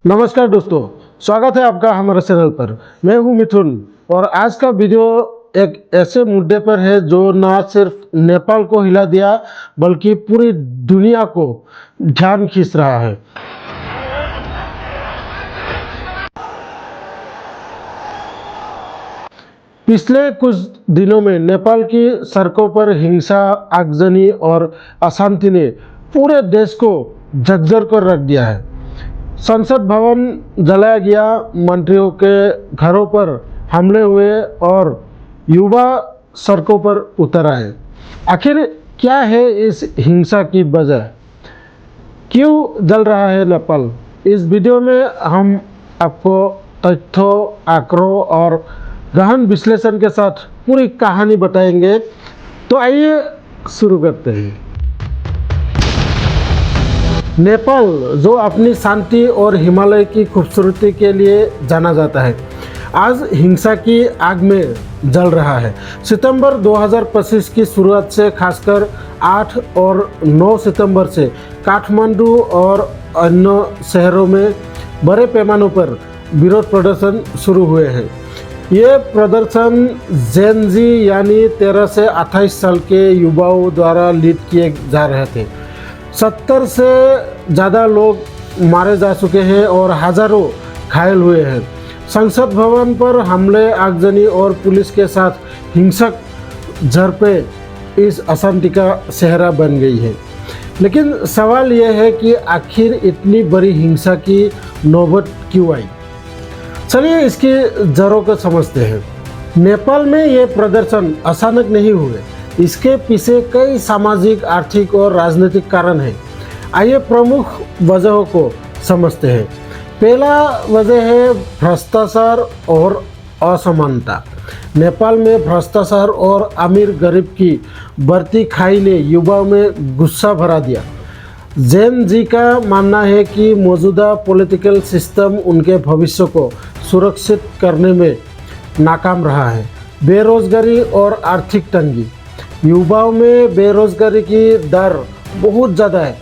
नमस्कार दोस्तों, स्वागत है आपका हमारे चैनल पर। मैं हूं मिथुन और आज का वीडियो एक ऐसे मुद्दे पर है जो ना सिर्फ नेपाल को हिला दिया बल्कि पूरी दुनिया को ध्यान खींच रहा है। पिछले कुछ दिनों में नेपाल की सड़कों पर हिंसा, आगजनी और अशांति ने पूरे देश को झकझोर कर रख दिया है। संसद भवन जलाया गया, मंत्रियों के घरों पर हमले हुए और युवा सड़कों पर उतर आए। आखिर क्या है इस हिंसा की वजह? क्यों जल रहा है नेपाल? इस वीडियो में हम आपको तथ्यों, आंकड़ों और गहन विश्लेषण के साथ पूरी कहानी बताएंगे। तो आइए शुरू करते हैं। नेपाल, जो अपनी शांति और हिमालय की खूबसूरती के लिए जाना जाता है, आज हिंसा की आग में जल रहा है। सितंबर 2025 की शुरुआत से खासकर 8 और 9 सितंबर से काठमांडू और अन्य शहरों में बड़े पैमाने पर विरोध प्रदर्शन शुरू हुए हैं। ये प्रदर्शन जेन जी यानी 13 से 28 साल के युवाओं द्वारा लीड किए जा रहे थे। 70 से ज़्यादा लोग मारे जा चुके हैं और हज़ारों घायल हुए हैं। संसद भवन पर हमले, आगजनी और पुलिस के साथ हिंसक झड़पें इस अशांति का सेहरा बन गई है। लेकिन सवाल यह है कि आखिर इतनी बड़ी हिंसा की नौबत क्यों आई? चलिए इसकी जड़ों को समझते हैं। नेपाल में ये प्रदर्शन अचानक नहीं हुए, इसके पीछे कई सामाजिक, आर्थिक और राजनीतिक कारण हैं। आइए प्रमुख वजहों को समझते हैं। पहला वजह है भ्रष्टाचार और असमानता। नेपाल में भ्रष्टाचार और अमीर गरीब की बढ़ती खाई ने युवाओं में गुस्सा भरा दिया। जेन जी का मानना है कि मौजूदा पॉलिटिकल सिस्टम उनके भविष्य को सुरक्षित करने में नाकाम रहा है। बेरोजगारी और आर्थिक तंगी। युवाओं में बेरोजगारी की दर बहुत ज़्यादा है।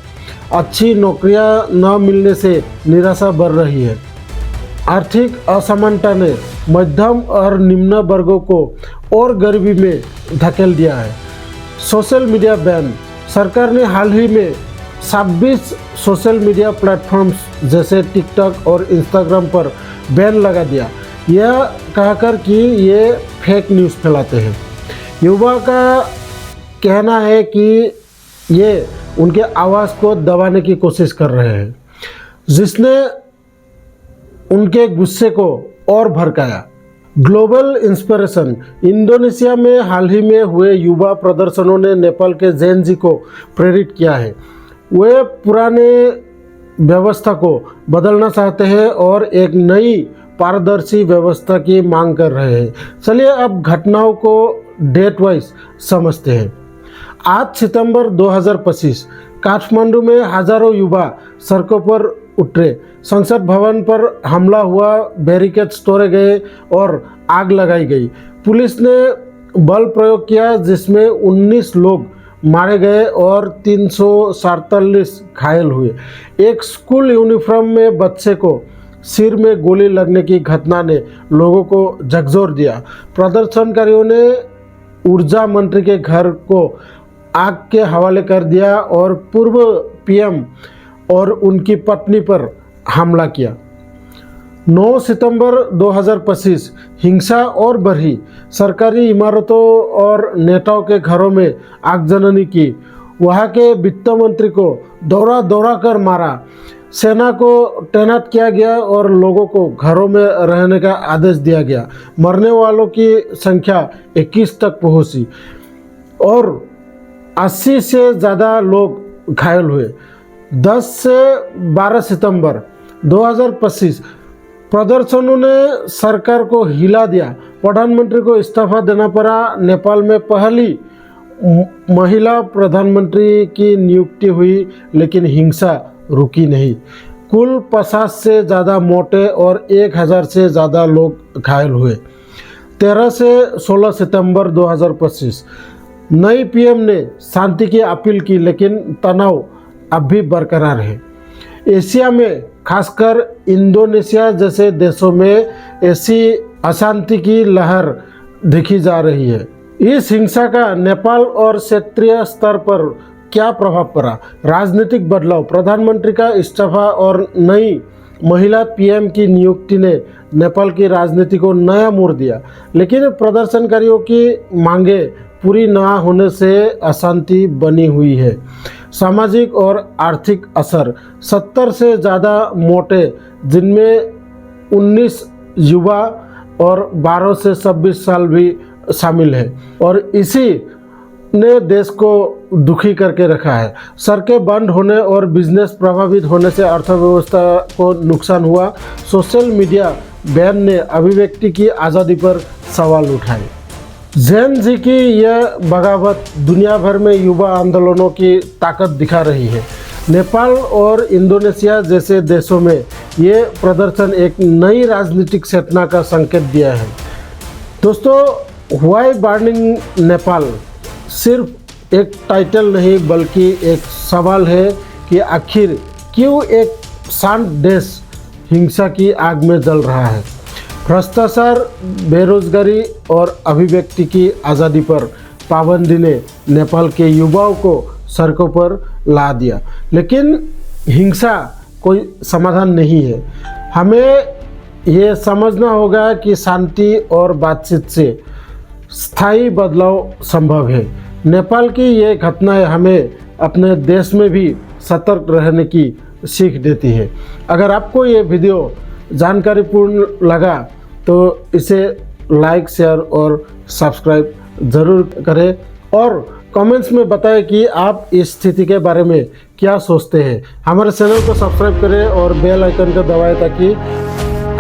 अच्छी नौकरियां न मिलने से निराशा बढ़ रही है। आर्थिक असमानता ने मध्यम और निम्न वर्गों को और गरीबी में धकेल दिया है। Social media ban. सरकार ने हाल ही में 26 सोशल मीडिया प्लेटफॉर्म्स जैसे टिकटॉक और इंस्टाग्राम पर बैन लगा दिया, यह कहकर कि ये फेक न्यूज़ फैलाते हैं। युवा का कहना है कि ये उनके आवाज़ को दबाने की कोशिश कर रहे हैं, जिसने उनके गुस्से को और भड़काया। Global inspiration. इंडोनेशिया में हाल ही में हुए युवा प्रदर्शनों ने नेपाल के जेन जी को प्रेरित किया है। वे पुराने व्यवस्था को बदलना चाहते हैं और एक नई पारदर्शी व्यवस्था की मांग कर रहे हैं। चलिए अब घटनाओं को डेट वाइज समझते हैं। 8 सितंबर 2025 काठमांडू में हजारों युवा सड़कों पर उतरे। संसद भवन पर हमला हुआ, बैरिकेड्स तोड़े गए और आग लगाई गई। पुलिस ने बल प्रयोग किया जिसमें 19 लोग मारे गए और 347 घायल हुए। एक स्कूल यूनिफॉर्म में बच्चे को सिर में गोली लगने की घटना ने लोगों को झकझोर दिया। प्रदर्शनकारियों ने ऊर्जा मंत्री के घर को आग के हवाले कर दिया और पूर्व पीएम और उनकी पत्नी पर हमला किया। 9 सितंबर 2025 हिंसा और बढ़ी। सरकारी इमारतों और नेताओं के घरों में आगजनी की। वहां के वित्त मंत्री को दौड़ा दौड़ा कर मारा। सेना को तैनात किया गया और लोगों को घरों में रहने का आदेश दिया गया। मरने वालों की संख्या 21 तक पहुंची और 80 से ज़्यादा लोग घायल हुए। 10 से 12 सितंबर 2025 प्रदर्शनों ने सरकार को हिला दिया। प्रधानमंत्री को इस्तीफा देना पड़ा। नेपाल में पहली महिला प्रधानमंत्री की नियुक्ति हुई, लेकिन हिंसा रुकी नहीं। कुल 50 से ज़्यादा मौतें और 1000 से ज़्यादा लोग घायल हुए। 13 से 16 सितंबर 2025 नई पीएम ने शांति की अपील की, लेकिन तनाव अब भी बरकरार है। एशिया में खासकर इंडोनेशिया जैसे देशों में ऐसी अशांति की लहर देखी जा रही है। इस हिंसा का नेपाल और क्षेत्रीय स्तर पर क्या प्रभाव पड़ा? राजनीतिक बदलाव, प्रधानमंत्री का इस्तीफा और नई महिला पीएम की नियुक्ति ने नेपाल की राजनीति को नया मोड़ दिया, लेकिन प्रदर्शनकारियों की मांगे पूरी न होने से अशांति बनी हुई है। सामाजिक और आर्थिक असर, 70 से ज़्यादा मोटे, जिनमें 19 युवा और 12 से 26 साल भी शामिल है, और इसी ने देश को दुखी करके रखा है। सड़कें बंद होने और बिजनेस प्रभावित होने से अर्थव्यवस्था को नुकसान हुआ। सोशल मीडिया बैन ने अभिव्यक्ति की आज़ादी पर सवाल उठाए। जेन जी की यह बगावत दुनिया भर में युवा आंदोलनों की ताकत दिखा रही है। नेपाल और इंडोनेशिया जैसे देशों में ये प्रदर्शन एक नई राजनीतिक चेतना का संकेत दिया है। दोस्तों, व्हाई बर्निंग नेपाल सिर्फ एक टाइटल नहीं बल्कि एक सवाल है कि आखिर क्यों एक शांत देश हिंसा की आग में जल रहा है। भ्रष्टाचार, बेरोजगारी और अभिव्यक्ति की आज़ादी पर पाबंदी ने नेपाल के युवाओं को सड़कों पर ला दिया, लेकिन हिंसा कोई समाधान नहीं है। हमें ये समझना होगा कि शांति और बातचीत से स्थायी बदलाव संभव है। नेपाल की ये घटनाएं हमें अपने देश में भी सतर्क रहने की सीख देती है। अगर आपको ये वीडियो जानकारीपूर्ण लगा तो इसे लाइक, शेयर और सब्सक्राइब ज़रूर करें, और कमेंट्स में बताएं कि आप इस स्थिति के बारे में क्या सोचते हैं। हमारे चैनल को सब्सक्राइब करें और बेल आइकन को दबाएं ताकि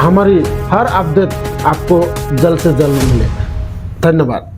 हमारी हर अपडेट आपको जल्द से जल्द मिले। धन्यवाद।